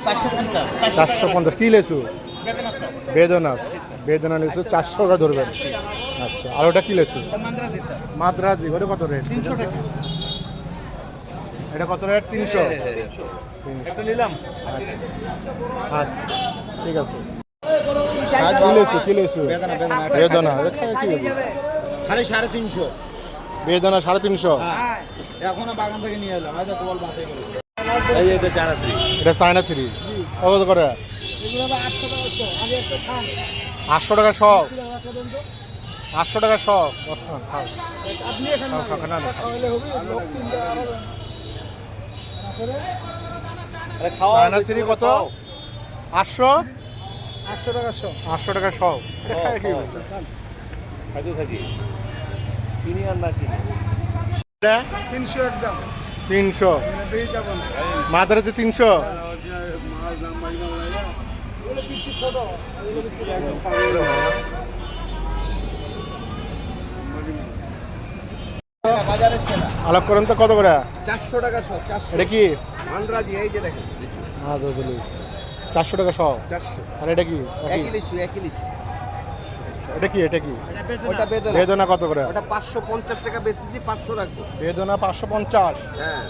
450 কি লেসু? বেদনাস। বেদনা লেসু 400 টাকা ধরবেন। আচ্ছা, আর ওটা কি লেসু? মাদ্রাজি। ওটা কত রেট? 300 টাকা। এটা কত রেট? 300। একটা নিলাম। আচ্ছা, ঠিক আছে। কি লেসু? কি লেসু? বেদনা। কি খালি 350। বেদনা 350। এখনো বাগান থেকে নিয়ে এলাম। এই দেখো বল বাঁচে গেল। এই যে এটা জানা তুই। এটা চায়না 3 কত করে? এগুলো 800 টাকা শো। আগে একটা খান। 800 টাকা সব। 80 টাকা দেন তো। 800 টাকা সব। বস খান, খাও। আপনি এখানে খাও, খাও, না, না, খাও। খাওয়াইলে হবে। লোক কিনতে আরো আসলে আরে খাওয়া চায়না 3 কত? 800 800 টাকা শো। 800 টাকা সব। এটা খায় কি? খাইতে থাকি। কিনি আর না কিনি। এটা 300 একদম। 300। মানে বেই যাব না। মাদ্রাজে 300। মাল দাম বাইনা লাগা। এগুলো পিচ্ছি ছোট। এগুলো পিচ্ছি একদম পাগল। বাজারে সেরা। আলাপ করেন তো কত করে? 400 টাকা শো। 400। এটা কি? মান্দ্রাজি এই যে দেখেন। মাদ্রাজি 400 টাকা সব। 400। আর এটা কি? একই লিচু, একই লিচু। এটা কি? এটা কি? ওটা বেদনা। বেদনা কত করে? ওটা 550 টাকা বেচতেছি, 500 রাখবো। বেদনা 550। হ্যাঁ।